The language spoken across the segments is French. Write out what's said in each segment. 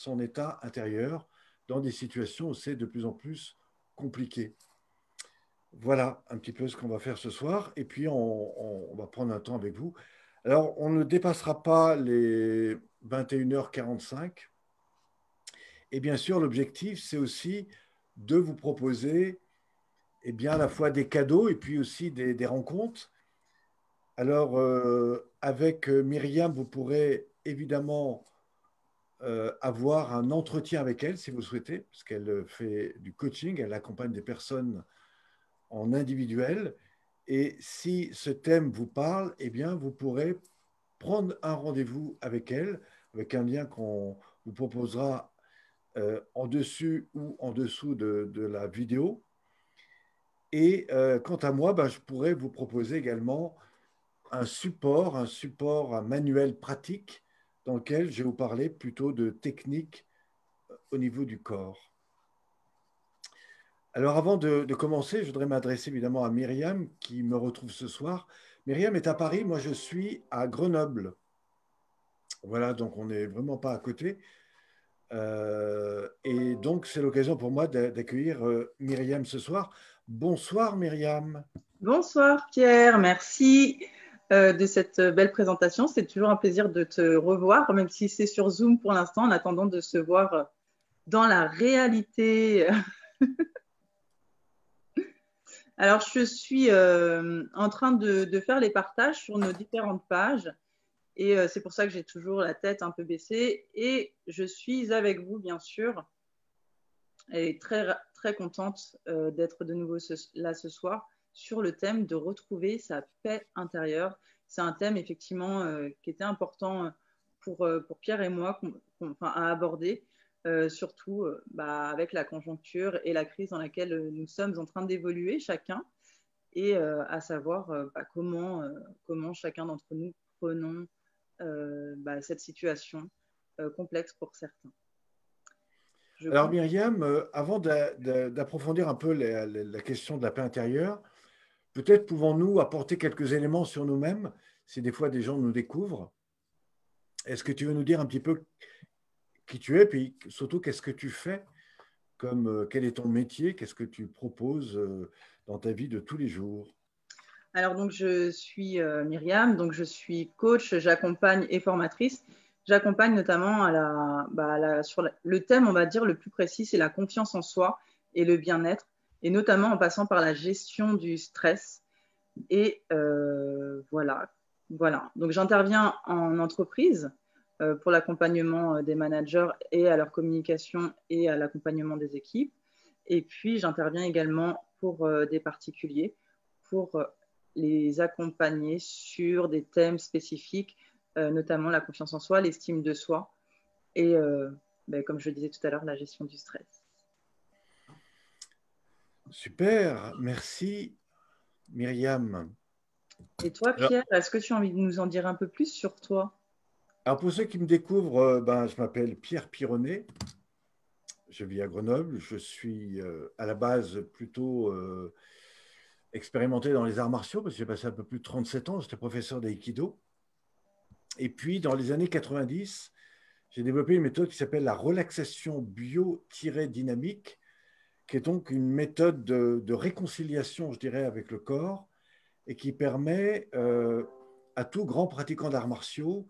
son état intérieur dans des situations où c'est de plus en plus compliqué. Voilà un petit peu ce qu'on va faire ce soir. Et puis, on va prendre un temps avec vous. Alors, on ne dépassera pas les 21h45. Et bien sûr, l'objectif, c'est aussi de vous proposer eh bien, à la fois des cadeaux et puis aussi des rencontres. Alors, avec Myriam, vous pourrez évidemment avoir un entretien avec elle si vous le souhaitez, parce qu'elle fait du coaching, elle accompagne des personnes en individuel. Et si ce thème vous parle, eh bien, vous pourrez prendre un rendez-vous avec elle, avec un lien qu'on vous proposera en dessus ou en dessous de la vidéo. Et quant à moi, ben, je pourrais vous proposer également un support, un manuel pratique dans lequel je vais vous parler plutôt de techniques au niveau du corps. Alors avant de commencer, je voudrais m'adresser évidemment à Myriam qui me retrouve ce soir. Myriam est à Paris, moi je suis à Grenoble. Voilà, donc on n'est vraiment pas à côté. Et donc c'est l'occasion pour moi d'accueillir Myriam ce soir. Bonsoir Myriam. Bonsoir Pierre, merci de cette belle présentation. C'est toujours un plaisir de te revoir, même si c'est sur Zoom pour l'instant, en attendant de se voir dans la réalité. Alors, je suis en train de faire les partages sur nos différentes pages et c'est pour ça que j'ai toujours la tête un peu baissée et je suis avec vous, bien sûr, et très, très contente d'être de nouveau là ce soir sur le thème de retrouver sa paix intérieure. C'est un thème effectivement qui était important pour Pierre et moi à aborder, surtout avec la conjoncture et la crise dans laquelle nous sommes en train d'évoluer chacun, et à savoir comment chacun d'entre nous prenons cette situation complexe pour certains. Alors Myriam, avant d'approfondir un peu la question de la paix intérieure, peut-être pouvons-nous apporter quelques éléments sur nous-mêmes si des fois des gens nous découvrent. Est-ce que tu veux nous dire un petit peu qui tu es, puis surtout qu'est-ce que tu fais, comme quel est ton métier, qu'est-ce que tu proposes dans ta vie de tous les jours? Alors, donc, je suis Myriam, donc je suis coach, j'accompagne et formatrice. J'accompagne notamment sur le thème, on va dire, le plus précis, c'est la confiance en soi et le bien-être, et notamment en passant par la gestion du stress. Et voilà. Donc, j'interviens en entreprise pour l'accompagnement des managers et à leur communication et à l'accompagnement des équipes. Et puis, j'interviens également pour des particuliers, pour les accompagner sur des thèmes spécifiques, notamment la confiance en soi, l'estime de soi et, comme je le disais tout à l'heure, la gestion du stress. Super, merci Myriam. Et toi, Alors, Pierre, est-ce que tu as envie de nous en dire un peu plus sur toi? alors pour ceux qui me découvrent, ben, je m'appelle Pierre Pironnet, je vis à Grenoble, je suis à la base plutôt expérimenté dans les arts martiaux, parce que j'ai passé un peu plus de 37 ans, j'étais professeur d'aïkido. Et puis, dans les années 90, j'ai développé une méthode qui s'appelle la relaxation bio-dynamique, qui est donc une méthode de réconciliation, je dirais, avec le corps, et qui permet à tout grand pratiquant d'arts martiaux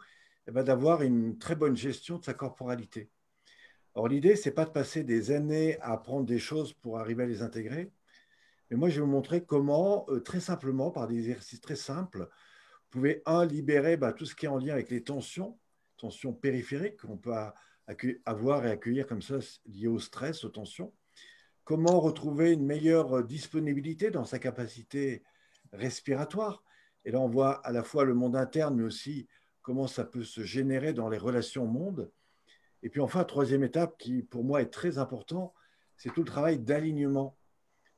eh ben, d'avoir une très bonne gestion de sa corporalité. Alors, l'idée, ce n'est pas de passer des années à apprendre des choses pour arriver à les intégrer, mais moi, je vais vous montrer comment, très simplement, par des exercices très simples, vous pouvez, libérer tout ce qui est en lien avec les tensions, tensions périphériques qu'on peut avoir et accueillir comme ça liées au stress, aux tensions. Comment retrouver une meilleure disponibilité dans sa capacité respiratoire. Et là, on voit à la fois le monde interne, mais aussi comment ça peut se générer dans les relations au monde. Et puis enfin, troisième étape qui, pour moi, est très important, c'est tout le travail d'alignement.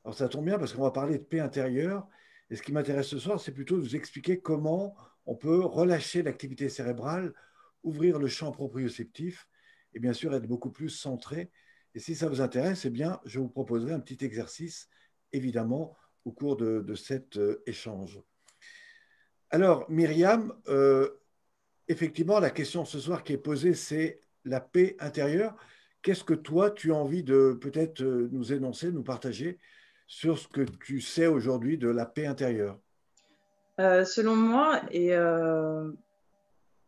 Alors ça tombe bien parce qu'on va parler de paix intérieure. Et ce qui m'intéresse ce soir, c'est plutôt de vous expliquer comment on peut relâcher l'activité cérébrale, ouvrir le champ proprioceptif et bien sûr être beaucoup plus centré. Et si ça vous intéresse, eh bien, je vous proposerai un petit exercice, évidemment, au cours de cet échange. Alors, Myriam, effectivement, la question ce soir qui est posée, c'est la paix intérieure. Qu'est-ce que toi, tu as envie de peut-être nous énoncer, nous partager sur ce que tu sais aujourd'hui de la paix intérieure? Selon moi,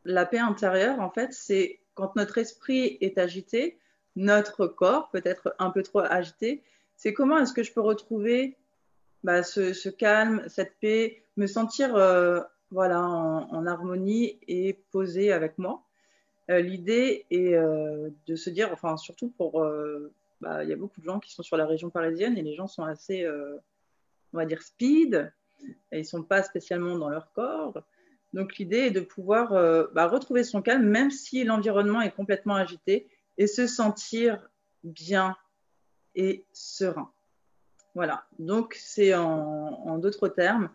la paix intérieure, en fait, c'est quand notre esprit est agité, notre corps peut être un peu trop agité. C'est comment est-ce que je peux retrouver ce calme, cette paix, me sentir voilà, en harmonie et posée avec moi. L'idée est de se dire, enfin surtout pour, il y a beaucoup de gens qui sont sur la région parisienne et les gens sont assez, on va dire, speed, et ils ne sont pas spécialement dans leur corps. Donc l'idée est de pouvoir retrouver son calme, même si l'environnement est complètement agité, et se sentir bien et serein. Voilà, donc c'est en d'autres termes,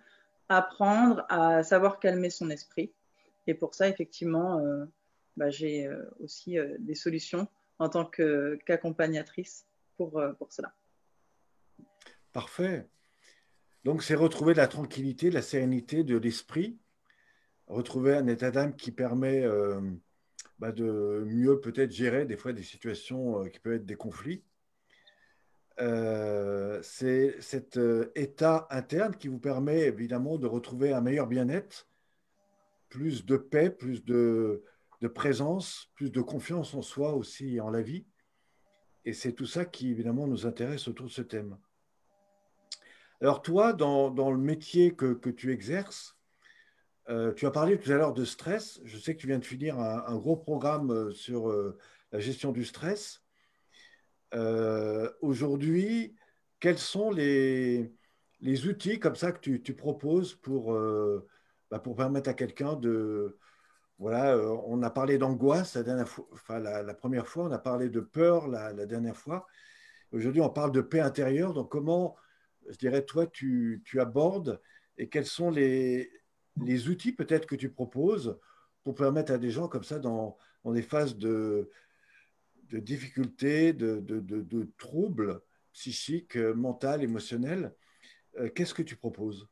apprendre à savoir calmer son esprit. Et pour ça, effectivement, j'ai aussi des solutions en tant qu'accompagnatrice pour cela. Parfait. Donc, c'est retrouver la tranquillité, la sérénité de l'esprit, retrouver un état d'âme qui permet de mieux peut-être gérer des fois des situations qui peuvent être des conflits. C'est cet état interne qui vous permet évidemment de retrouver un meilleur bien-être, plus de paix, plus de présence, plus de confiance en soi aussi et en la vie. Et c'est tout ça qui évidemment nous intéresse autour de ce thème. Alors toi, dans le métier que tu exerces, tu as parlé tout à l'heure de stress. Je sais que tu viens de finir un gros programme sur la gestion du stress. Aujourd'hui, quels sont les outils comme ça que tu proposes pour permettre à quelqu'un de... Voilà, on a parlé d'angoisse la dernière fois, enfin la première fois, on a parlé de peur la dernière fois. Aujourd'hui, on parle de paix intérieure. Donc, comment, je dirais, toi, tu abordes et quels sont les outils peut-être que tu proposes pour permettre à des gens comme ça, dans des phases de difficultés, de troubles psychiques, mentaux, émotionnels, qu'est-ce que tu proposes?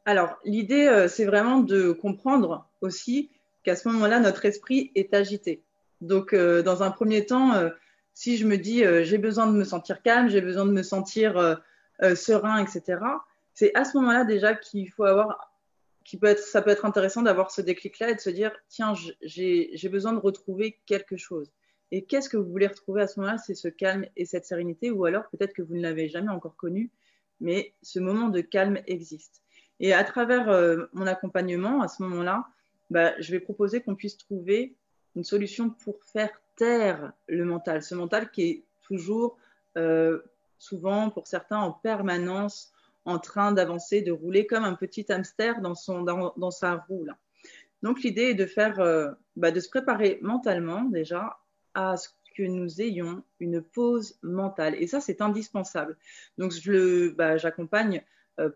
Alors, l'idée, c'est vraiment de comprendre aussi qu'à ce moment-là, notre esprit est agité. Donc, dans un premier temps, si je me dis j'ai besoin de me sentir calme, j'ai besoin de me sentir serein, etc., c'est à ce moment-là déjà qu'il faut avoir, ça peut être intéressant d'avoir ce déclic-là et de se dire tiens, j'ai besoin de retrouver quelque chose. Et qu'est-ce que vous voulez retrouver à ce moment-là? C'est ce calme et cette sérénité, ou alors peut-être que vous ne l'avez jamais encore connu, mais ce moment de calme existe. Et à travers mon accompagnement, à ce moment-là, je vais proposer qu'on puisse trouver une solution pour faire taire le mental. Ce mental qui est toujours, souvent pour certains, en permanence en train d'avancer, de rouler comme un petit hamster dans sa roue. Là. Donc l'idée est de faire, de se préparer mentalement déjà à ce que nous ayons une pause mentale. Et ça, c'est indispensable. Donc j'accompagne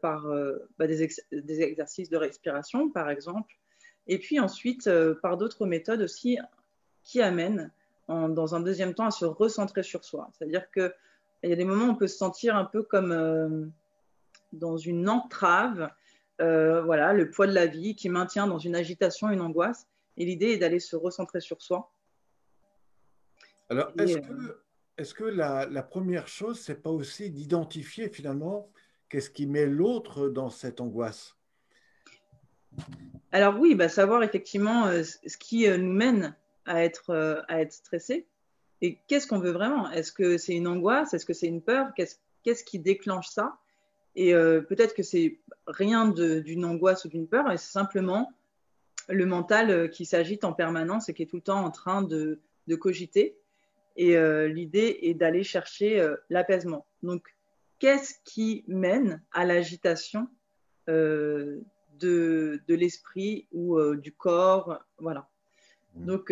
par des exercices de respiration, par exemple, et puis ensuite par d'autres méthodes aussi qui amènent, dans un deuxième temps, à se recentrer sur soi. C'est-à-dire qu'il y a des moments où on peut se sentir un peu comme dans une entrave, voilà, le poids de la vie qui maintient dans une agitation, une angoisse. Et l'idée est d'aller se recentrer sur soi. Alors, Et, est-ce que la première chose, c'est pas aussi d'identifier finalement qu'est-ce qui met l'autre dans cette angoisse? alors oui, savoir effectivement ce qui nous mène à être stressé et qu'est-ce qu'on veut vraiment. Est-ce que c'est une angoisse? Est-ce que c'est une peur? Qu'est-ce qui déclenche ça? Et peut-être que c'est rien d'une angoisse ou d'une peur, et c'est simplement le mental qui s'agite en permanence et qui est tout le temps en train de cogiter. Et l'idée est d'aller chercher l'apaisement. Donc, qu'est-ce qui mène à l'agitation de l'esprit ou du corps? Voilà. Donc,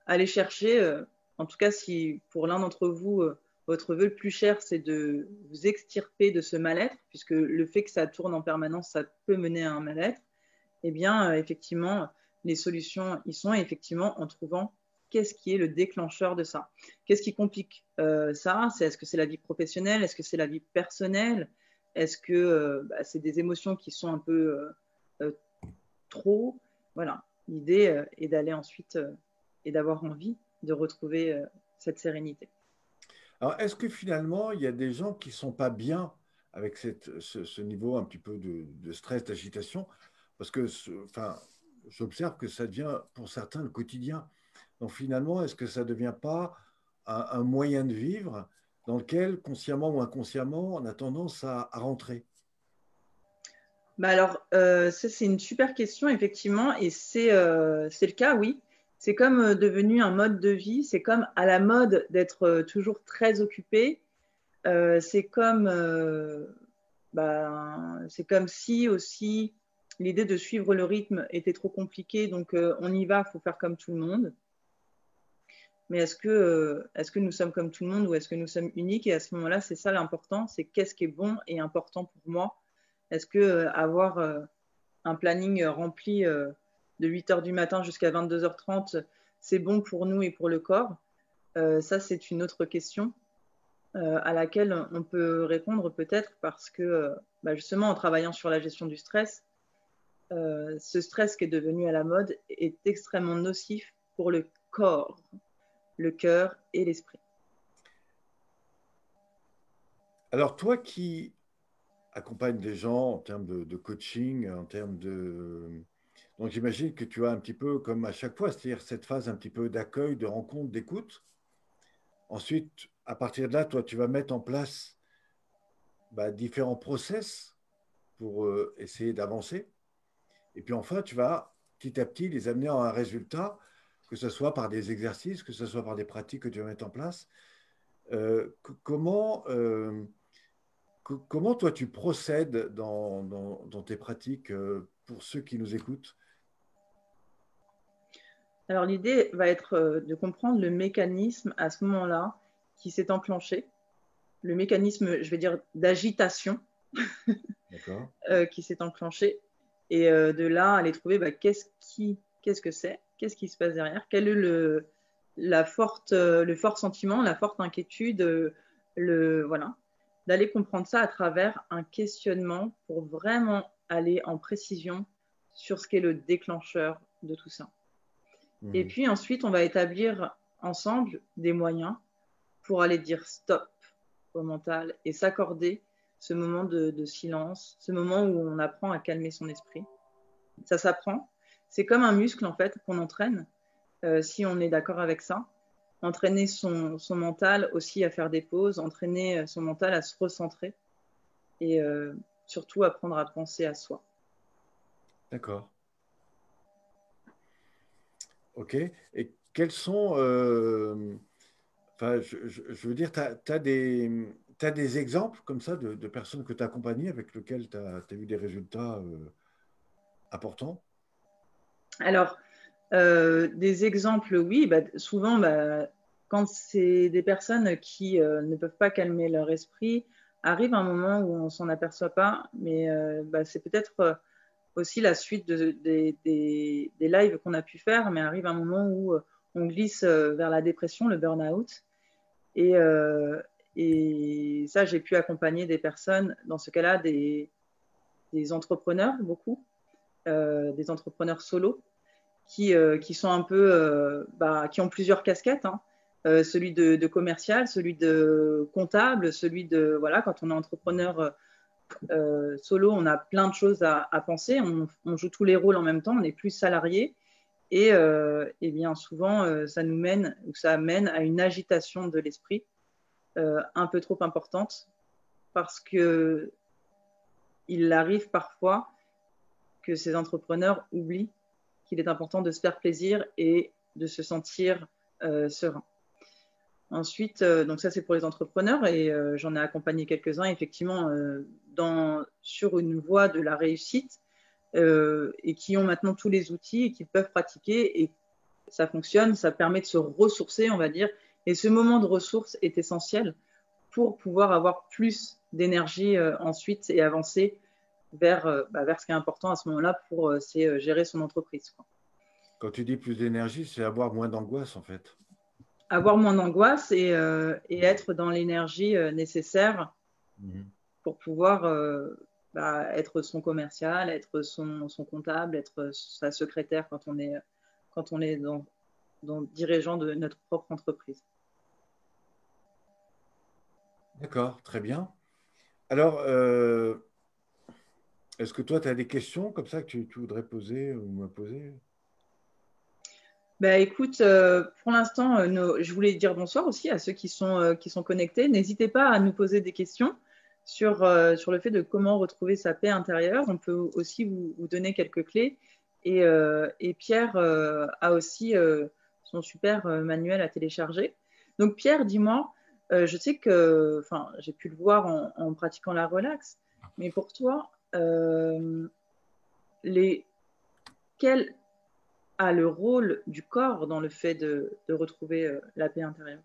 aller chercher, en tout cas, si pour l'un d'entre vous, votre vœu le plus cher, c'est de vous extirper de ce mal-être, puisque le fait que ça tourne en permanence, ça peut mener à un mal-être, eh bien, effectivement, les solutions y sont, effectivement, en trouvant qu'est-ce qui est le déclencheur de ça. Qu'est-ce qui complique ça? Est-ce que c'est la vie professionnelle? Est-ce que c'est la vie personnelle? Est-ce que c'est des émotions qui sont un peu trop? Voilà. L'idée est d'aller ensuite d'avoir envie de retrouver cette sérénité. Alors, est-ce que finalement, il y a des gens qui ne sont pas bien avec ce niveau un petit peu de stress, d'agitation? Parce que, enfin, j'observe que ça devient pour certains le quotidien. Donc finalement, est-ce que ça ne devient pas un moyen de vivre dans lequel, consciemment ou inconsciemment, on a tendance à rentrer? Bah alors, ça, c'est une super question, effectivement, et c'est le cas, oui. C'est comme devenu un mode de vie, c'est comme à la mode d'être toujours très occupé. C'est comme, c'est comme si aussi l'idée de suivre le rythme était trop compliquée, donc on y va, il faut faire comme tout le monde. Mais est-ce que nous sommes comme tout le monde ou est-ce que nous sommes uniques? Et à ce moment-là, c'est ça l'important, c'est qu'est-ce qui est bon et important pour moi? Est-ce que avoir un planning rempli de 8 heures du matin jusqu'à 22h30, c'est bon pour nous et pour le corps? Ça, c'est une autre question à laquelle on peut répondre peut-être parce que justement, en travaillant sur la gestion du stress, ce stress qui est devenu à la mode est extrêmement nocif pour le corps, le cœur et l'esprit. Alors, toi qui accompagnes des gens en termes de coaching, en termes de... Donc, j'imagine que tu as un petit peu comme à chaque fois, c'est-à-dire cette phase un petit peu d'accueil, de rencontre, d'écoute. Ensuite, à partir de là, toi, tu vas mettre en place différents process pour essayer d'avancer. Et puis enfin, tu vas petit à petit les amener à un résultat, que ce soit par des exercices, que ce soit par des pratiques que tu vas mettre en place. Comment, comment toi tu procèdes dans tes pratiques pour ceux qui nous écoutent? Alors l'idée va être de comprendre le mécanisme à ce moment-là qui s'est enclenché, le mécanisme, je vais dire, d'agitation D'accord. qui s'est enclenché, et de là aller trouver qu'est-ce que c'est, qu'est-ce qui se passe derrière, quel est le fort sentiment, la forte inquiétude, voilà, d'aller comprendre ça à travers un questionnement pour vraiment aller en précision sur ce qu'est le déclencheur de tout ça. Et Mhm. puis ensuite, on va établir ensemble des moyens pour aller dire stop au mental et s'accorder ce moment de silence, ce moment où on apprend à calmer son esprit. Ça s'apprend. C'est comme un muscle en fait qu'on entraîne, si on est d'accord avec ça. Entraîner son mental aussi à faire des pauses, entraîner son mental à se recentrer et surtout apprendre à penser à soi. D'accord. OK. Et quels sont, enfin, je veux dire, tu as, t'as des exemples comme ça de personnes que tu as accompagnées avec lesquelles tu as eu des résultats importants? Alors, des exemples, oui, souvent, quand c'est des personnes qui ne peuvent pas calmer leur esprit, arrive un moment où on ne s'en aperçoit pas, mais c'est peut-être aussi la suite des lives qu'on a pu faire, mais arrive un moment où on glisse vers la dépression, le burn-out. Et, euh, et ça, j'ai pu accompagner des personnes, dans ce cas-là, des entrepreneurs, beaucoup, des entrepreneurs solos, qui sont un peu, qui ont plusieurs casquettes, hein. Celui de commercial, celui de comptable, celui de, voilà, quand on est entrepreneur solo, on a plein de choses à penser, on joue tous les rôles en même temps, on est plus salarié, et bien souvent, ça nous mène, ou ça mène à une agitation de l'esprit un peu trop importante, parce que il arrive parfois que ces entrepreneurs oublient qu'il est important de se faire plaisir et de se sentir serein. Ensuite, donc ça c'est pour les entrepreneurs et j'en ai accompagné quelques-uns effectivement sur une voie de la réussite et qui ont maintenant tous les outils et qui peuvent pratiquer et ça fonctionne, ça permet de se ressourcer, on va dire. Et ce moment de ressource est essentiel pour pouvoir avoir plus d'énergie ensuite et avancer vers ce qui est important à ce moment-là pour c'est gérer son entreprise, quoi. Quand tu dis plus d'énergie, c'est avoir moins d'angoisse, en fait. Avoir moins d'angoisse et être dans l'énergie nécessaire Mhm. pour pouvoir être son commercial, être son comptable, être sa secrétaire quand on est dirigeant de notre propre entreprise. D'accord, très bien. Alors, est-ce que toi, tu as des questions comme ça que tu voudrais poser ou me poser? Bah, écoute, pour l'instant, je voulais dire bonsoir aussi à ceux qui sont connectés. N'hésitez pas à nous poser des questions sur le fait de comment retrouver sa paix intérieure. On peut aussi vous donner quelques clés. Et Pierre a aussi son super manuel à télécharger. Donc Pierre, dis-moi, je sais que, enfin, j'ai pu le voir en pratiquant la relaxe, mais pour toi, les, quels a le rôle du corps dans le fait de retrouver la paix intérieure?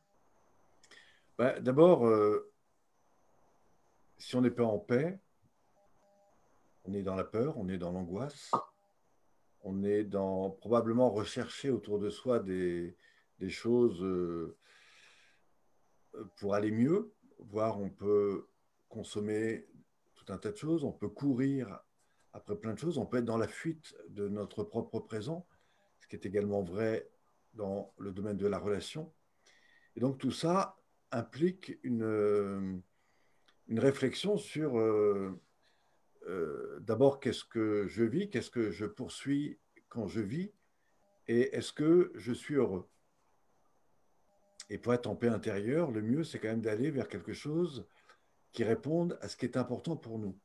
Bah, d'abord, si on n'est pas en paix, on est dans la peur, on est dans l'angoisse, on est dans probablement rechercher autour de soi des choses pour aller mieux, voire on peut consommer tout un tas de choses, on peut courir après plein de choses, on peut être dans la fuite de notre propre présent, ce qui est également vrai dans le domaine de la relation. Et donc tout ça implique une réflexion sur d'abord qu'est-ce que je vis, qu'est-ce que je poursuis quand je vis, et est-ce que je suis heureux. Et pour être en paix intérieure, le mieux, c'est quand même d'aller vers quelque chose qui réponde à ce qui est important pour nous.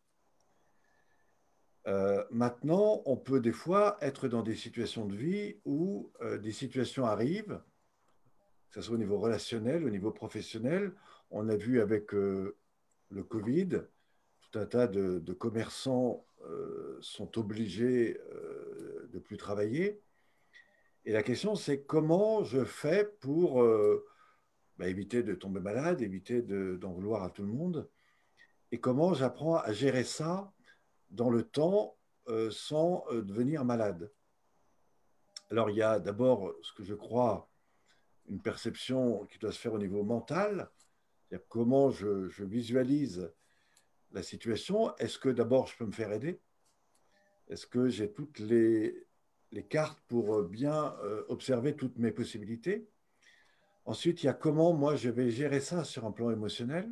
Maintenant, on peut des fois être dans des situations de vie où des situations arrivent, que ce soit au niveau relationnel, au niveau professionnel. On a vu avec le Covid, tout un tas de commerçants sont obligés de plus travailler. Et la question, c'est comment je fais pour éviter de tomber malade, éviter d'en vouloir à tout le monde, et comment j'apprends à gérer ça dans le temps sans devenir malade. Alors, il y a d'abord ce que je crois une perception qui doit se faire au niveau mental, c'est-à-dire comment je visualise la situation. Est-ce que d'abord je peux me faire aider? Est-ce que j'ai toutes les cartes pour bien observer toutes mes possibilités? Ensuite, il y a comment moi je vais gérer ça sur un plan émotionnel,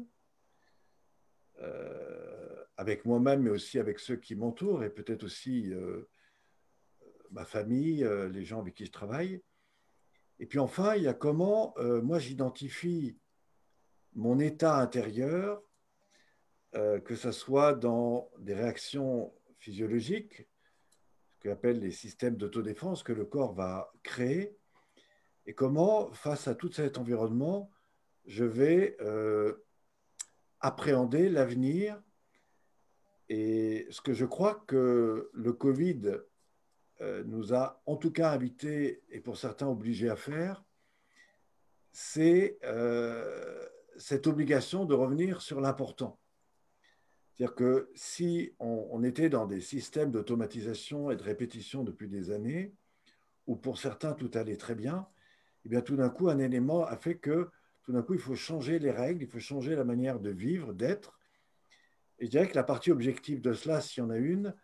avec moi-même, mais aussi avec ceux qui m'entourent et peut-être aussi ma famille, les gens avec qui je travaille. Et puis enfin, il y a comment moi j'identifie mon état intérieur, que ce soit dans des réactions physiologiques, ce qu'on appelle les systèmes d'autodéfense que le corps va créer, et comment, face à tout cet environnement, je vais appréhender l'avenir. Et ce que je crois que le Covid nous a en tout cas invités, et pour certains obligés à faire, c'est cette obligation de revenir sur l'important. C'est-à-dire que si on était dans des systèmes d'automatisation et de répétition depuis des années, où pour certains tout allait très bien, et bien tout d'un coup, un élément a fait que tout d'un coup, il faut changer les règles, il faut changer la manière de vivre, d'être. Et je dirais que la partie objective de cela, s'il y en a une,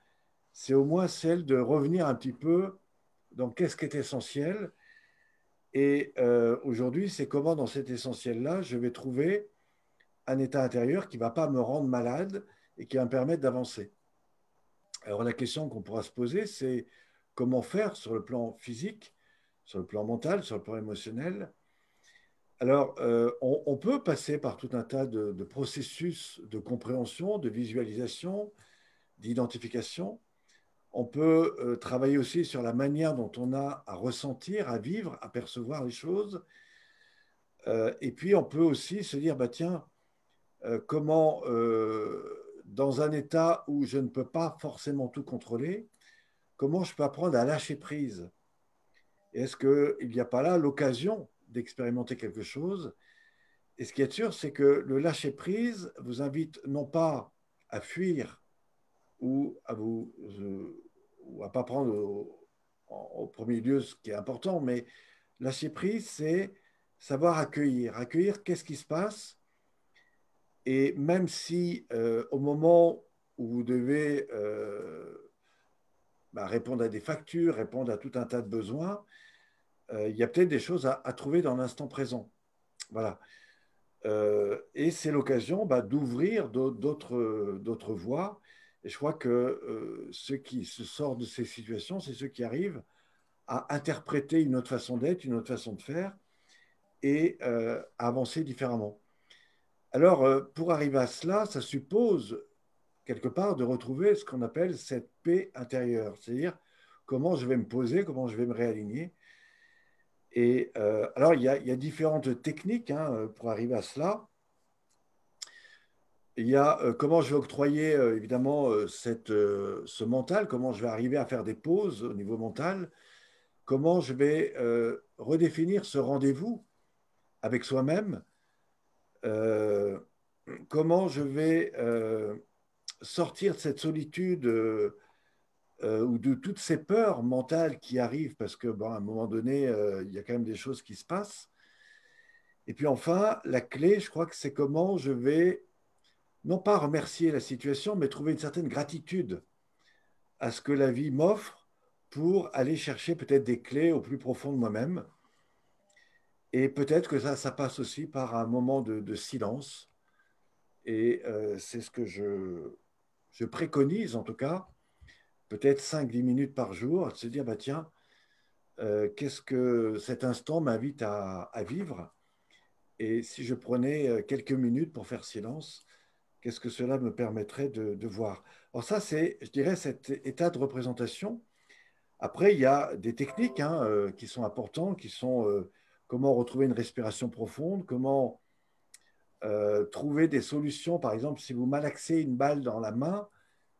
c'est au moins celle de revenir un petit peu dans qu'est-ce qui est essentiel. Et aujourd'hui, c'est comment dans cet essentiel-là, je vais trouver un état intérieur qui ne va pas me rendre malade et qui va me permettre d'avancer. Alors la question qu'on pourra se poser, c'est comment faire sur le plan physique, sur le plan mental, sur le plan émotionnel. Alors, on peut passer par tout un tas de processus de compréhension, de visualisation, d'identification. On peut travailler aussi sur la manière dont on a à ressentir, à vivre, à percevoir les choses. Et puis, on peut aussi se dire, bah, tiens, comment, dans un état où je ne peux pas forcément tout contrôler, comment je peux apprendre à lâcher prise? Est-ce qu'il n'y a pas là l'occasion d'expérimenter quelque chose? Et ce qui est sûr, c'est que le lâcher prise vous invite non pas à fuir ou à vous ou à pas prendre au premier lieu ce qui est important, mais lâcher prise, c'est savoir accueillir. Accueillir qu'est-ce qui se passe. Et même si au moment où vous devez répondre à des factures, répondre à tout un tas de besoins, il y a peut-être des choses à trouver dans l'instant présent. Voilà. Et c'est l'occasion d'ouvrir d'autres voies. Et je crois que ceux qui se sortent de ces situations, c'est ceux qui arrivent à interpréter une autre façon d'être, une autre façon de faire et à avancer différemment. Alors, pour arriver à cela, ça suppose quelque part de retrouver ce qu'on appelle cette paix intérieure, c'est-à-dire comment je vais me poser, comment je vais me réaligner. Et alors, il y a différentes techniques hein, pour arriver à cela. Il y a comment je vais octroyer évidemment ce mental, comment je vais arriver à faire des pauses au niveau mental, comment je vais redéfinir ce rendez-vous avec soi-même, euh, comment je vais sortir de cette solitude ou de toutes ces peurs mentales qui arrivent parce que, bon, à un moment donné, il y a quand même des choses qui se passent. Et puis enfin, la clé, je crois que c'est comment je vais non pas remercier la situation, mais trouver une certaine gratitude à ce que la vie m'offre pour aller chercher peut-être des clés au plus profond de moi-même. Et peut-être que ça passe aussi par un moment de silence. Et c'est ce que je préconise, en tout cas, peut-être 5-10 minutes par jour, de se dire, bah, tiens, qu'est-ce que cet instant m'invite à vivre? Et si je prenais quelques minutes pour faire silence, qu'est-ce que cela me permettrait de voir? Alors ça, c'est, je dirais, cet état de représentation. Après, il y a des techniques hein, qui sont importantes, qui sont comment retrouver une respiration profonde, comment trouver des solutions. Par exemple, si vous malaxez une balle dans la main,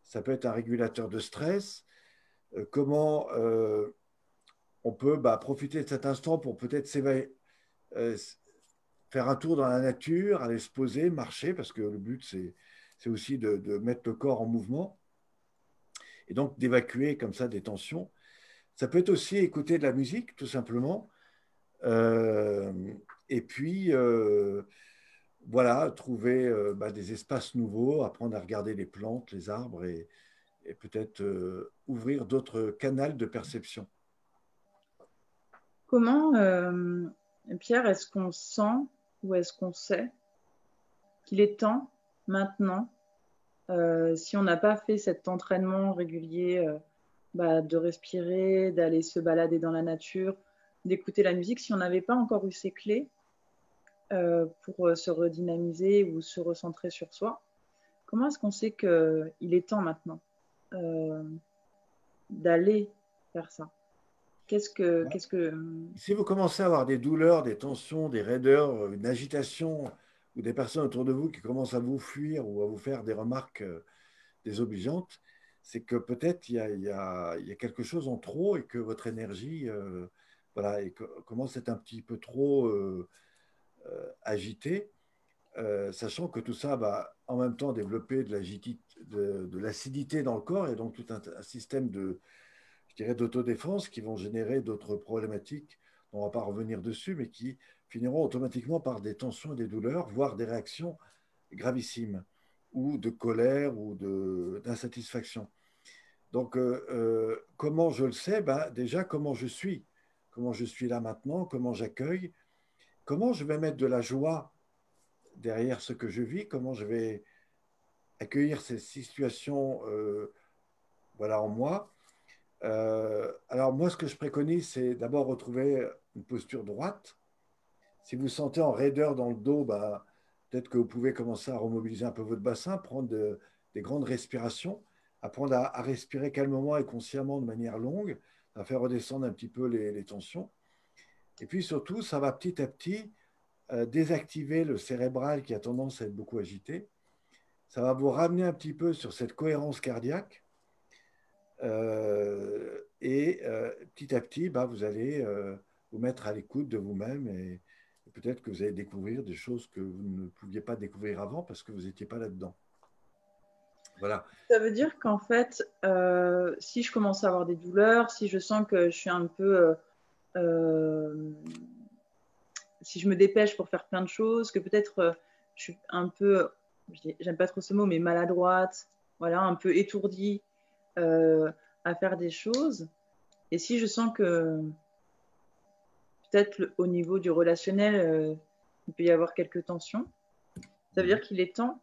ça peut être un régulateur de stress. Comment on peut profiter de cet instant pour peut-être euh, faire un tour dans la nature, aller se poser, marcher, parce que le but, c'est aussi de mettre le corps en mouvement et donc d'évacuer comme ça des tensions. Ça peut être aussi écouter de la musique, tout simplement. Euh, et puis, voilà, trouver des espaces nouveaux, apprendre à regarder les plantes, les arbres et peut-être ouvrir d'autres canaux de perception. Comment, Pierre, est-ce qu'on sent ou est-ce qu'on sait qu'il est temps maintenant, si on n'a pas fait cet entraînement régulier de respirer, d'aller se balader dans la nature, d'écouter la musique, si on n'avait pas encore eu ces clés pour se redynamiser ou se recentrer sur soi, comment est-ce qu'on sait qu'il est temps maintenant euh, d'aller faire ça? Qu'est-ce que... Si vous commencez à avoir des douleurs, des tensions, des raideurs, une agitation, ou des personnes autour de vous qui commencent à vous fuir ou à vous faire des remarques désobligeantes, c'est que peut-être il y a quelque chose en trop et que votre énergie voilà, commence à être un petit peu trop agitée, sachant que tout ça va en même temps développer de l'acidité dans le corps et donc tout un système je dirais, d'autodéfense qui vont générer d'autres problématiques dont on ne va pas revenir dessus, mais qui finiront automatiquement par des tensions et des douleurs, voire des réactions gravissimes, ou de colère ou d'insatisfaction. Donc, comment je le sais? Déjà, comment je suis là maintenant, comment j'accueille, comment je vais mettre de la joie derrière ce que je vis, comment je vais accueillir ces situations voilà, en moi. Alors moi, ce que je préconise, c'est d'abord retrouver une posture droite. Si vous sentez en raideur dans le dos, peut-être que vous pouvez commencer à remobiliser un peu votre bassin, prendre des grandes respirations, apprendre à respirer calmement et consciemment de manière longue, à faire redescendre un petit peu les tensions. Et puis surtout, ça va petit à petit désactiver le cérébral qui a tendance à être beaucoup agité. Ça va vous ramener un petit peu sur cette cohérence cardiaque. Et petit à petit, vous allez vous mettre à l'écoute de vous-même et peut-être que vous allez découvrir des choses que vous ne pouviez pas découvrir avant parce que vous n'étiez pas là-dedans. Voilà. Ça veut dire qu'en fait, si je commence à avoir des douleurs, si je sens que je suis un peu... si je me dépêche pour faire plein de choses, que peut-être je suis un peu, j'aime pas trop ce mot, mais maladroite, voilà, un peu étourdie à faire des choses. Et si je sens que peut-être au niveau du relationnel, il peut y avoir quelques tensions. Ça veut dire qu'il est temps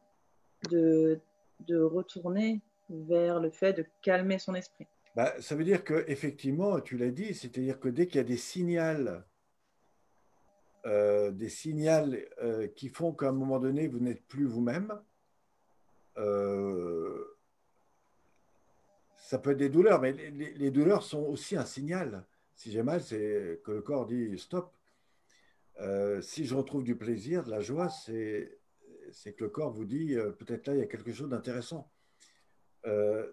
de retourner vers le fait de calmer son esprit. Bah, ça veut dire qu'effectivement, tu l'as dit, c'est-à-dire que dès qu'il y a des signaux qui font qu'à un moment donné, vous n'êtes plus vous-même, euh, ça peut être des douleurs, mais les douleurs sont aussi un signal. Si j'ai mal, c'est que le corps dit stop. Si je retrouve du plaisir, de la joie, c'est que le corps vous dit peut-être là, il y a quelque chose d'intéressant.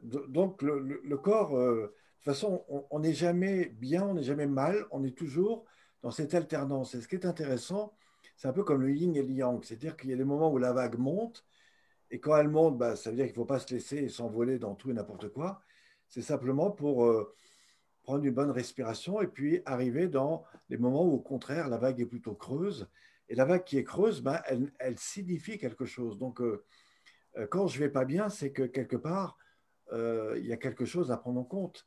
Donc, le corps, de toute façon, on n'est jamais bien, on n'est jamais mal, on est toujours dans cette alternance. Et ce qui est intéressant, c'est un peu comme le yin et le yang, c'est-à-dire qu'il y a des moments où la vague monte, et quand elle monte, bah, ça veut dire qu'il ne faut pas se laisser s'envoler dans tout et n'importe quoi. C'est simplement pour prendre une bonne respiration et puis arriver dans les moments où, au contraire, la vague est plutôt creuse. Et la vague qui est creuse, bah, elle signifie quelque chose. Donc, quand je ne vais pas bien, c'est que quelque part, il y a quelque chose à prendre en compte.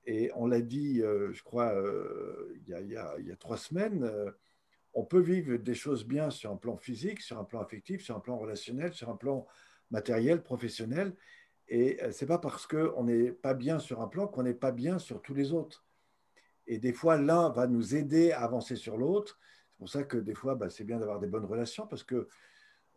Et on l'a dit, je crois, il y a 3 semaines, on peut vivre des choses bien sur un plan physique, sur un plan affectif, sur un plan relationnel, sur un plan matériel, professionnel. Et ce n'est pas parce qu'on n'est pas bien sur un plan qu'on n'est pas bien sur tous les autres. Et des fois, l'un va nous aider à avancer sur l'autre. C'est pour ça que des fois, bah, c'est bien d'avoir des bonnes relations parce que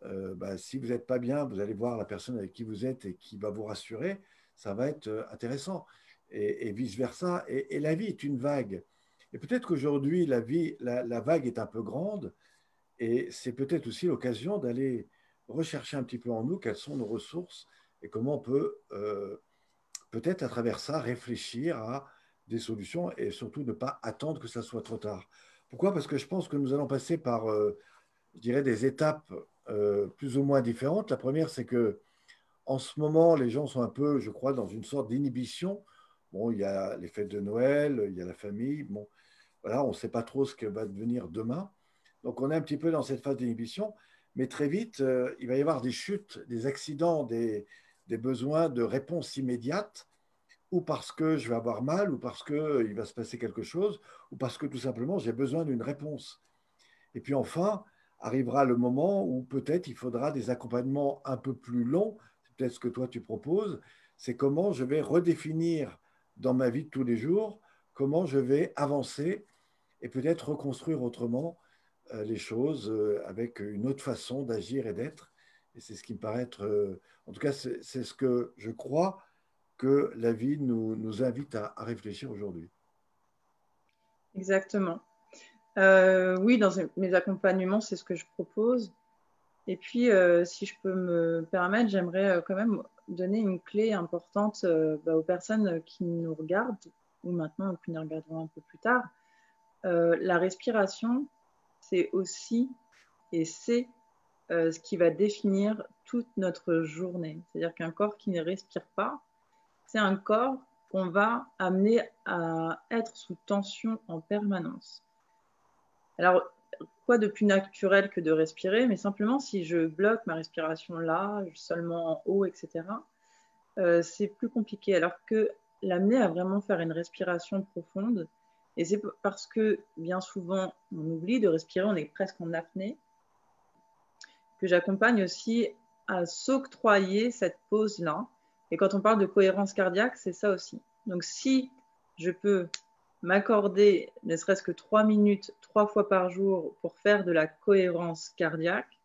bah, si vous n'êtes pas bien, vous allez voir la personne avec qui vous êtes et qui va vous rassurer. Ça va être intéressant. Et vice-versa. Et la vie est une vague. Et peut-être qu'aujourd'hui, la vague est un peu grande. Et c'est peut-être aussi l'occasion d'aller rechercher un petit peu en nous quelles sont nos ressources et comment on peut peut-être à travers ça réfléchir à des solutions et surtout ne pas attendre que ça soit trop tard. Pourquoi? Parce que je pense que nous allons passer par, je dirais, des étapes plus ou moins différentes. La première, c'est que en ce moment, les gens sont un peu, je crois, dans une sorte d'inhibition. Bon, il y a les fêtes de Noël, il y a la famille. Bon, voilà, on ne sait pas trop ce que va devenir demain. Donc, on est un petit peu dans cette phase d'inhibition. Mais très vite, il va y avoir des chutes, des accidents, des besoins de réponse immédiate, ou parce que je vais avoir mal, ou parce qu'il va se passer quelque chose, ou parce que tout simplement, j'ai besoin d'une réponse. Et puis enfin, arrivera le moment où peut-être il faudra des accompagnements un peu plus longs. C'est peut-être ce que toi tu proposes. C'est comment je vais redéfinir dans ma vie de tous les jours, comment je vais avancer et peut-être reconstruire autrement les choses avec une autre façon d'agir et d'être. Et c'est ce qui me paraît être, en tout cas, c'est ce que je crois que la vie nous invite à réfléchir aujourd'hui. Exactement. Oui, dans mes accompagnements, c'est ce que je propose. Et puis, si je peux me permettre, j'aimerais quand même donner une clé importante aux personnes qui nous regardent, ou maintenant, ou qui nous regarderont un peu plus tard. La respiration, c'est aussi, et c'est ce qui va définir toute notre journée. C'est-à-dire qu'un corps qui ne respire pas, c'est un corps qu'on va amener à être sous tension en permanence. Alors, quoi de plus naturel que de respirer, mais simplement si je bloque ma respiration là, seulement en haut, etc., c'est plus compliqué. Alors que l'amener à vraiment faire une respiration profonde, et c'est parce que bien souvent on oublie de respirer, on est presque en apnée, que j'accompagne aussi à s'octroyer cette pause-là. Et quand on parle de cohérence cardiaque, c'est ça aussi. Donc si je peux m'accorder ne serait-ce que 3 minutes, 3 fois par jour pour faire de la cohérence cardiaque,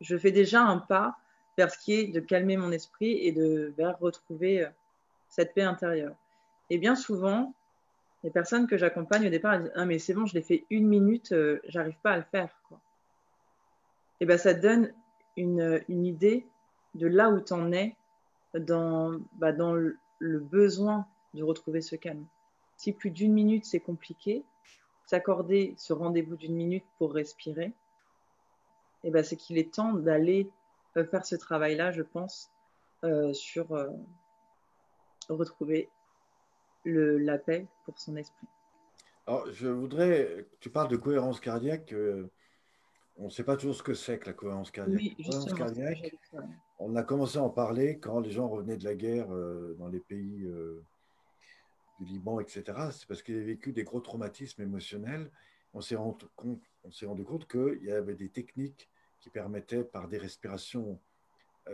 je fais déjà un pas vers ce qui est de calmer mon esprit et vers retrouver cette paix intérieure. Et bien souvent, les personnes que j'accompagne au départ, elles disent ah, mais c'est bon, je l'ai fait 1 minute, j'arrive pas à le faire, quoi. Et bien, ça donne une idée de là où tu en es dans le besoin de retrouver ce calme. Si plus d'1 minute, c'est compliqué, s'accorder ce rendez-vous d'1 minute pour respirer, et ben, c'est qu'il est temps d'aller faire ce travail-là, je pense, sur retrouver la paix pour son esprit. Alors, je voudrais, tu parles de cohérence cardiaque. On ne sait pas toujours ce que c'est que la cohérence cardiaque. Oui, La cohérence justement, c'est ce que cardiaque, j'allais faire. on a commencé à en parler quand les gens revenaient de la guerre dans les pays du Liban, etc. C'est parce qu'ils avaient vécu des gros traumatismes émotionnels on s'est rendu compte qu'il y avait des techniques qui permettaient, par des respirations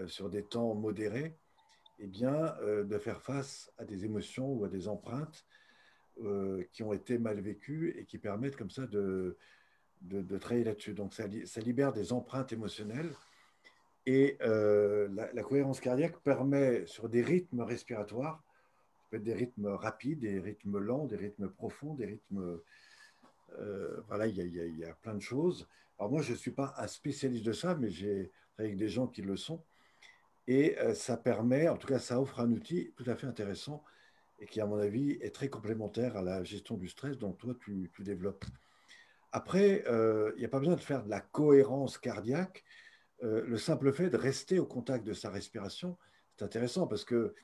sur des temps modérés, eh bien, de faire face à des émotions ou à des empreintes qui ont été mal vécues et qui permettent comme ça de travailler là-dessus. Donc, ça libère des empreintes émotionnelles. Et la cohérence cardiaque permet, sur des rythmes respiratoires, ça peut être des rythmes rapides, des rythmes lents, des rythmes profonds, des rythmes... voilà, il y a plein de choses. Alors moi, je ne suis pas un spécialiste de ça, mais j'ai travaillé avec des gens qui le sont. Et ça permet, en tout cas, ça offre un outil tout à fait intéressant et qui, à mon avis, est très complémentaire à la gestion du stress dont toi, tu développes. Après, il n'y a pas besoin de faire de la cohérence cardiaque. Le simple fait de rester au contact de sa respiration, c'est intéressant parce que,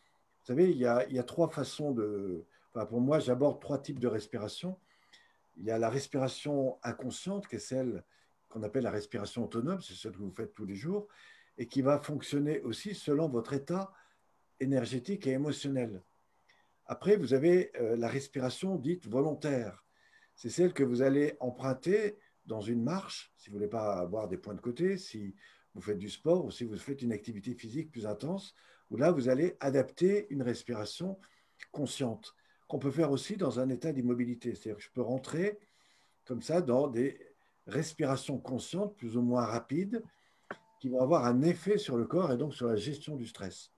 vous savez, il y a trois façons de... Enfin, pour moi, j'aborde trois types de respiration. Il y a la respiration inconsciente, qui est celle qu'on appelle la respiration autonome, c'est celle que vous faites tous les jours, et qui va fonctionner aussi selon votre état énergétique et émotionnel. Après, vous avez la respiration dite volontaire. C'est celle que vous allez emprunter dans une marche, si vous ne voulez pas avoir des points de côté, si vous faites du sport ou si vous faites une activité physique plus intense, où là, vous allez adapter une respiration consciente, qu'on peut faire aussi dans un état d'immobilité. C'est-à-dire que je peux rentrer comme ça dans des respirations conscientes plus ou moins rapides qui vont avoir un effet sur le corps et donc sur la gestion du stress.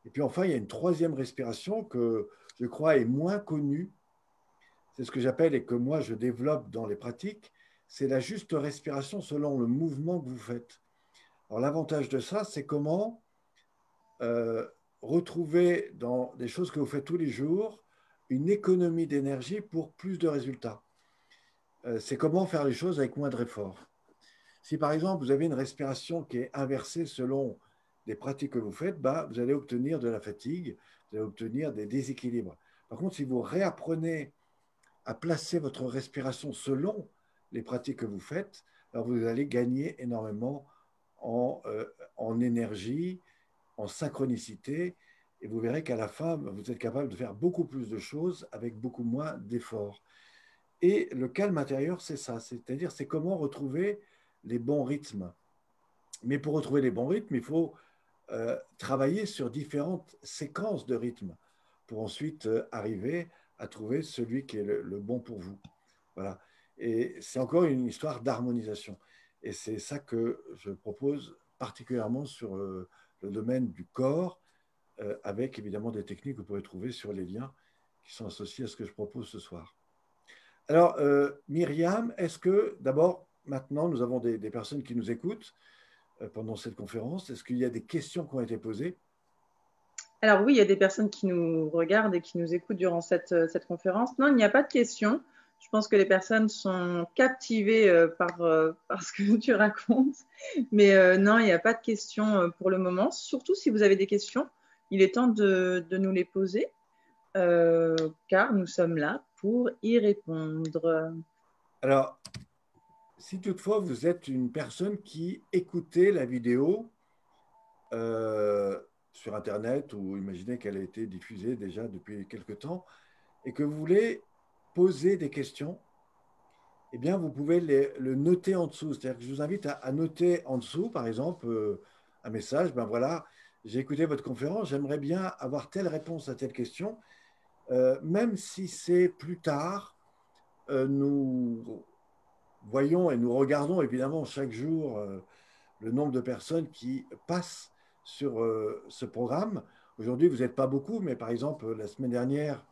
Et puis enfin, il y a une troisième respiration que je crois est moins connue. C'est ce que j'appelle et que moi je développe dans les pratiques. C'est la juste respiration selon le mouvement que vous faites. Alors l'avantage de ça, c'est comment euh, retrouver dans des choses que vous faites tous les jours une économie d'énergie pour plus de résultats. C'est comment faire les choses avec moindre effort. Si par exemple vous avez une respiration qui est inversée selon les pratiques que vous faites, bah, vous allez obtenir de la fatigue, vous allez obtenir des déséquilibres. Par contre, si vous réapprenez à placer votre respiration selon les pratiques que vous faites, alors vous allez gagner énormément en énergie, en synchronicité, et vous verrez qu'à la fin, vous êtes capable de faire beaucoup plus de choses avec beaucoup moins d'efforts. Et le calme intérieur, c'est ça, c'est-à-dire c'est comment retrouver les bons rythmes. Mais pour retrouver les bons rythmes, il faut travailler sur différentes séquences de rythmes pour ensuite arriver à trouver celui qui est le bon pour vous. Voilà. Et c'est encore une histoire d'harmonisation. Et c'est ça que je propose particulièrement sur le domaine du corps, avec évidemment des techniques que vous pourrez trouver sur les liens qui sont associés à ce que je propose ce soir. Alors, Myriam, est-ce que d'abord, maintenant, nous avons des personnes qui nous écoutent pendant cette conférence. Est-ce qu'il y a des questions qui ont été posées? Alors oui, il y a des personnes qui nous regardent et qui nous écoutent durant cette conférence. Non, il n'y a pas de questions. Je pense que les personnes sont captivées par ce que tu racontes. Mais non, il n'y a pas de questions pour le moment. Surtout si vous avez des questions, il est temps de nous les poser, car nous sommes là pour y répondre. Alors, si toutefois vous êtes une personne qui écoutait la vidéo sur Internet, ou imaginez qu'elle a été diffusée déjà depuis quelque temps, et que vous voulez poser des questions, eh bien, vous pouvez le noter en dessous. C'est-à-dire que je vous invite à noter en dessous, par exemple, un message, ben voilà, j'ai écouté votre conférence, j'aimerais bien avoir telle réponse à telle question, même si c'est plus tard, nous voyons et nous regardons évidemment chaque jour le nombre de personnes qui passent sur ce programme. Aujourd'hui, vous n'êtes pas beaucoup, mais par exemple, la semaine dernière,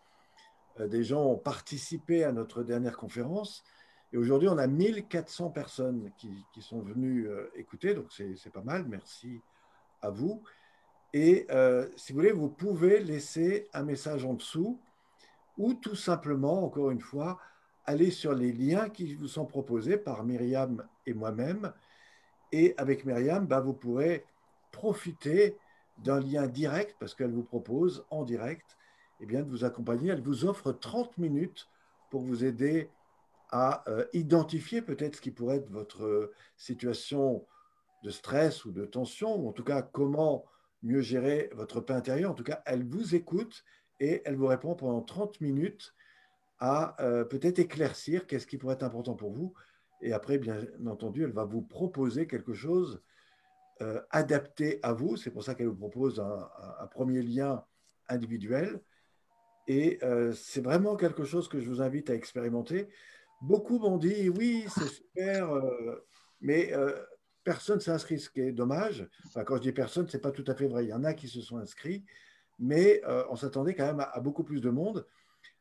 des gens ont participé à notre dernière conférence. Et aujourd'hui, on a 1400 personnes qui sont venues écouter, donc c'est pas mal, merci à vous. Et si vous voulez, vous pouvez laisser un message en dessous ou tout simplement, encore une fois, aller sur les liens qui vous sont proposés par Myriam et moi-même. Et avec Myriam, bah, vous pourrez profiter d'un lien direct, parce qu'elle vous propose en direct eh bien, de vous accompagner. Elle vous offre 30 minutes pour vous aider à identifier peut-être ce qui pourrait être votre situation de stress ou de tension, ou en tout cas comment mieux gérer votre paix intérieure. En tout cas, elle vous écoute et elle vous répond pendant 30 minutes à peut-être éclaircir qu'est-ce qui pourrait être important pour vous. Et après, bien entendu, elle va vous proposer quelque chose adapté à vous. C'est pour ça qu'elle vous propose un premier lien individuel. Et c'est vraiment quelque chose que je vous invite à expérimenter. Beaucoup m'ont dit, oui, c'est super, mais personne ne s'est inscrit, ce qui est dommage. Enfin, quand je dis personne, ce n'est pas tout à fait vrai. Il y en a qui se sont inscrits, mais on s'attendait quand même à beaucoup plus de monde.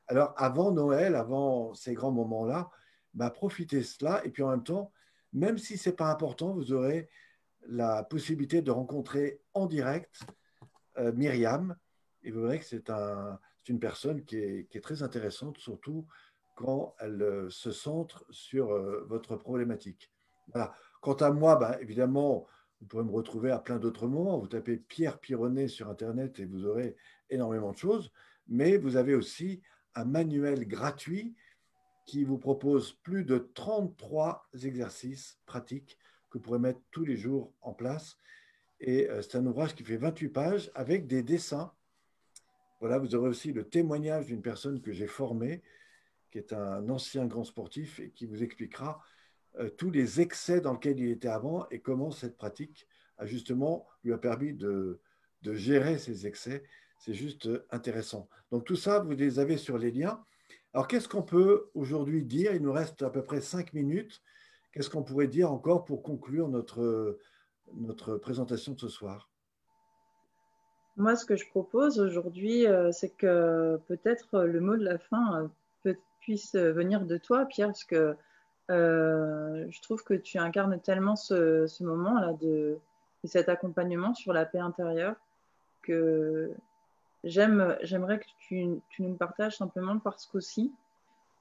Alors, avant Noël, avant ces grands moments-là, bah, profitez de cela. Et puis en même temps, même si ce n'est pas important, vous aurez la possibilité de rencontrer en direct Myriam. Et vous verrez que c'est une personne qui est très intéressante, surtout quand elle se centre sur votre problématique. Voilà. Quant à moi, bah, évidemment, vous pourrez me retrouver à plein d'autres moments. Vous tapez Pierre Pironnet sur Internet et vous aurez énormément de choses. Mais vous avez aussi un manuel gratuit qui vous propose plus de 33 exercices pratiques que vous pourrez mettre tous les jours en place. Et c'est un ouvrage qui fait 28 pages avec des dessins. Voilà, vous aurez aussi le témoignage d'une personne que j'ai formée, qui est un ancien grand sportif et qui vous expliquera tous les excès dans lesquels il était avant et comment cette pratique a justement lui a permis de gérer ces excès. C'est juste intéressant. Donc tout ça, vous les avez sur les liens. Alors qu'est-ce qu'on peut aujourd'hui dire? Il nous reste à peu près 5 minutes. Qu'est-ce qu'on pourrait dire encore pour conclure notre présentation de ce soir? Moi, ce que je propose aujourd'hui, c'est que peut-être le mot de la fin puisse venir de toi, Pierre, parce que je trouve que tu incarnes tellement ce moment-là de cet accompagnement sur la paix intérieure que j'aimerais que tu nous partages simplement parce qu'aussi,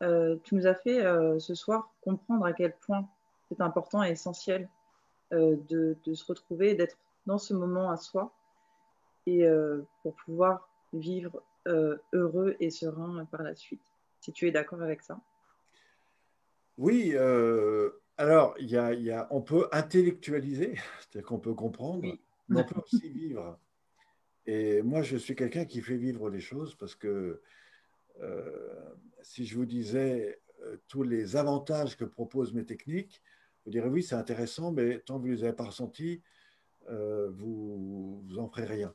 tu nous as fait ce soir comprendre à quel point c'est important et essentiel de se retrouver et d'être dans ce moment à soi et pour pouvoir vivre heureux et serein par la suite. Si tu es d'accord avec ça. Oui, alors on peut intellectualiser, c'est-à-dire qu'on peut comprendre, Oui. mais on peut aussi vivre. Et moi, je suis quelqu'un qui fait vivre les choses parce que si je vous disais tous les avantages que proposent mes techniques, vous direz oui, c'est intéressant, mais tant que vous ne les avez pas ressentis, vous en ferez rien.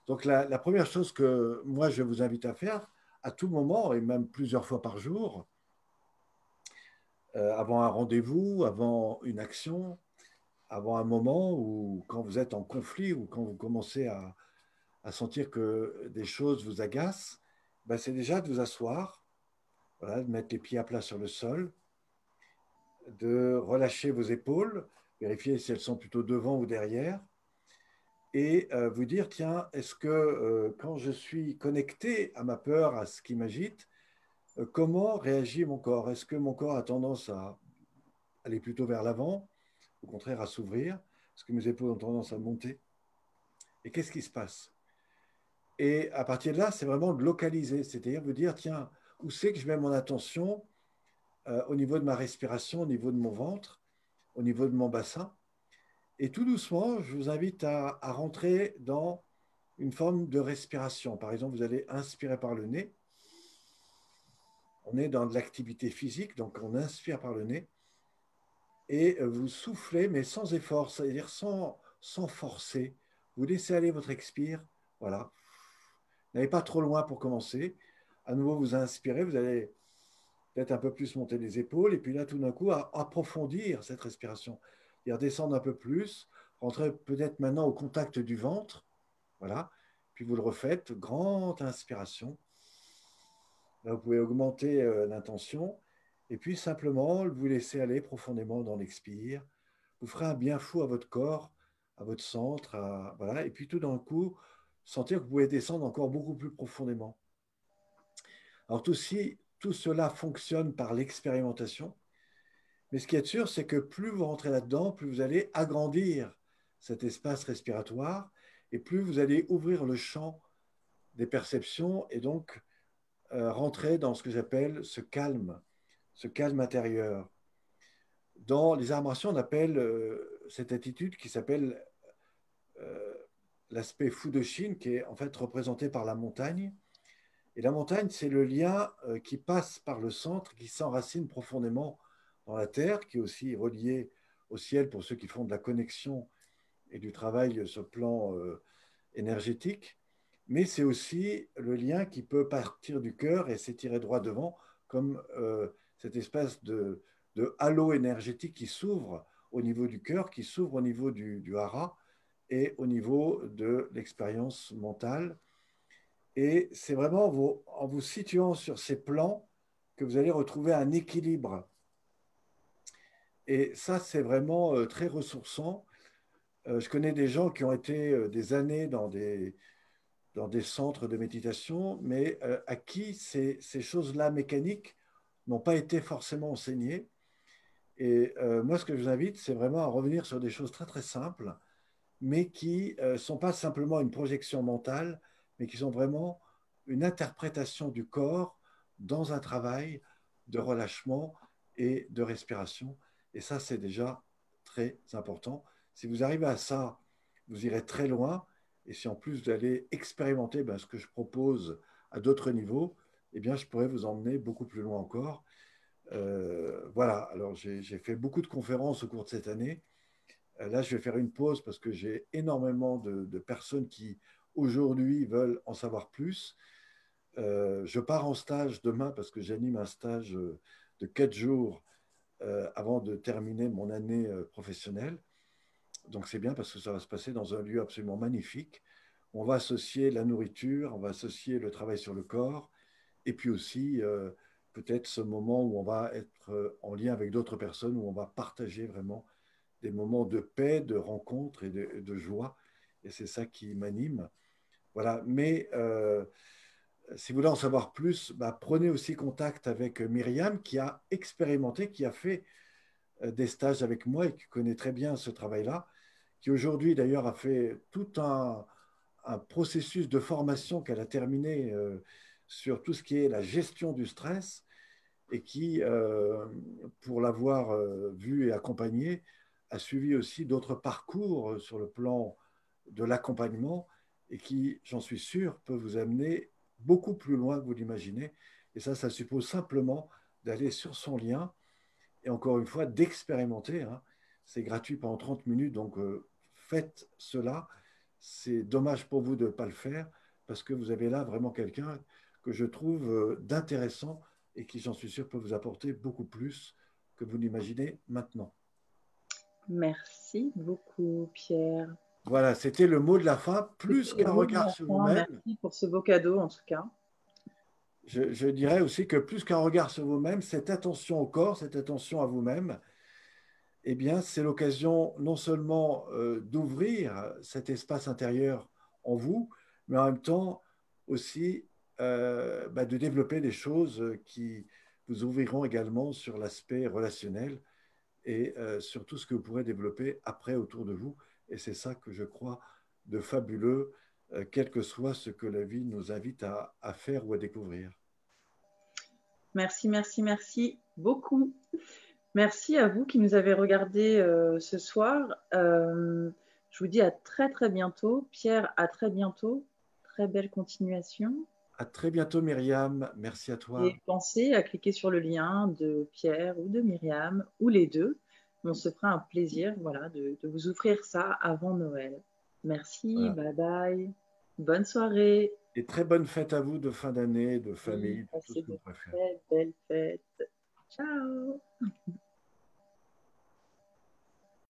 Donc la première chose que moi, je vous invite à faire à tout moment, et même plusieurs fois par jour, avant un rendez-vous, avant une action, avant un moment où quand vous êtes en conflit ou quand vous commencez à sentir que des choses vous agacent, ben, c'est déjà de vous asseoir, voilà, de mettre les pieds à plat sur le sol, de relâcher vos épaules, vérifier si elles sont plutôt devant ou derrière, et vous dire, tiens, est-ce que quand je suis connecté à ma peur, à ce qui m'agite, comment réagit mon corps? Est-ce que mon corps a tendance à aller plutôt vers l'avant, au contraire à s'ouvrir? Est-ce que mes épaules ont tendance à monter? Et qu'est-ce qui se passe? Et à partir de là, c'est vraiment de localiser, c'est-à-dire vous dire, tiens, où c'est que je mets mon attention au niveau de ma respiration, au niveau de mon ventre, au niveau de mon bassin. Et tout doucement, je vous invite à rentrer dans une forme de respiration. Par exemple, vous allez inspirer par le nez. On est dans de l'activité physique, donc on inspire par le nez. Et vous soufflez, mais sans effort, c'est-à-dire sans forcer. Vous laissez aller votre expire. Voilà. N'allez pas trop loin pour commencer. À nouveau, vous inspirez, vous allez peut-être un peu plus monter les épaules, et puis là, tout d'un coup, à approfondir cette respiration. C'est-à-dire descendre un peu plus, rentrer peut-être maintenant au contact du ventre. Voilà. Puis vous le refaites, grande inspiration. Là, vous pouvez augmenter l'intention, et puis simplement vous laisser aller profondément dans l'expire. Vous ferez un bien fou à votre corps, à votre centre, voilà. Et puis tout d'un coup, sentir que vous pouvez descendre encore beaucoup plus profondément. Alors tout cela fonctionne par l'expérimentation, mais ce qui est sûr, c'est que plus vous rentrez là-dedans, plus vous allez agrandir cet espace respiratoire et plus vous allez ouvrir le champ des perceptions et donc rentrer dans ce que j'appelle ce calme intérieur. Dans les arts martiaux, on appelle cette attitude qui s'appelle euh, l'aspect Fudoshin, qui est en fait représenté par la montagne. Et la montagne, c'est le lien qui passe par le centre, qui s'enracine profondément dans la terre, qui est aussi relié au ciel pour ceux qui font de la connexion et du travail sur le plan énergétique. Mais c'est aussi le lien qui peut partir du cœur et s'étirer droit devant, comme cette espèce de halo énergétique qui s'ouvre au niveau du cœur, qui s'ouvre au niveau du hara et au niveau de l'expérience mentale. Et c'est vraiment en vous situant sur ces plans que vous allez retrouver un équilibre. Et ça, c'est vraiment très ressourçant. Je connais des gens qui ont été des années dans des centres de méditation, mais à qui ces choses-là mécaniques n'ont pas été forcément enseignées. Et moi, ce que je vous invite, c'est vraiment à revenir sur des choses très, très simples, mais qui ne sont pas simplement une projection mentale, mais qui sont vraiment une interprétation du corps dans un travail de relâchement et de respiration. Et ça, c'est déjà très important. Si vous arrivez à ça, vous irez très loin. Et si en plus vous allez expérimenter ce que je propose à d'autres niveaux, eh bien, je pourrais vous emmener beaucoup plus loin encore. Voilà, alors j'ai fait beaucoup de conférences au cours de cette année. Là, je vais faire une pause parce que j'ai énormément de personnes qui aujourd'hui veulent en savoir plus. Je pars en stage demain parce que j'anime un stage de 4 jours avant de terminer mon année professionnelle. Donc c'est bien parce que ça va se passer dans un lieu absolument magnifique. On va associer la nourriture, on va associer le travail sur le corps, et puis aussi peut-être ce moment où on va être en lien avec d'autres personnes, où on va partager vraiment des moments de paix, de rencontre et de joie. Et c'est ça qui m'anime. Voilà. Mais si vous voulez en savoir plus, prenez aussi contact avec Myriam qui a expérimenté, qui a fait des stages avec moi et qui connaît très bien ce travail-là, qui aujourd'hui d'ailleurs a fait tout un processus de formation qu'elle a terminé sur tout ce qui est la gestion du stress et qui, pour l'avoir vu et accompagné, a suivi aussi d'autres parcours sur le plan de l'accompagnement et qui, j'en suis sûr, peut vous amener beaucoup plus loin que vous l'imaginez. Et ça suppose simplement d'aller sur son lien et encore une fois d'expérimenter. Hein. C'est gratuit pendant 30 minutes, donc faites cela. C'est dommage pour vous de ne pas le faire parce que vous avez là vraiment quelqu'un que je trouve d'intéressant et qui, j'en suis sûr, peut vous apporter beaucoup plus que vous l'imaginez maintenant. Merci beaucoup, Pierre. Voilà, c'était le mot de la fin, plus C'était le qu'un mot de regard la sur fin. vous-même. Merci pour ce beau cadeau, en tout cas. Je dirais aussi que plus qu'un regard sur vous-même, cette attention au corps, cette attention à vous-même, eh bien, c'est l'occasion non seulement d'ouvrir cet espace intérieur en vous, mais en même temps aussi de développer des choses qui vous ouvriront également sur l'aspect relationnel et sur tout ce que vous pourrez développer après autour de vous. Et c'est ça que je crois de fabuleux, quel que soit ce que la vie nous invite à faire ou à découvrir. Merci, merci, merci beaucoup. Merci à vous qui nous avez regardés ce soir. Je vous dis à très, très bientôt. Pierre, à très bientôt. Très belle continuation. À très bientôt, Myriam. Merci à toi. Et pensez à cliquer sur le lien de Pierre ou de Myriam, ou les deux. On se fera un plaisir de vous offrir ça avant Noël. Merci, Voilà. bye bye. Bonne soirée. Et très bonne fête à vous de fin d'année, de Oui, famille, de tout ce passez que de vous préférez. très belles fêtes. Ciao.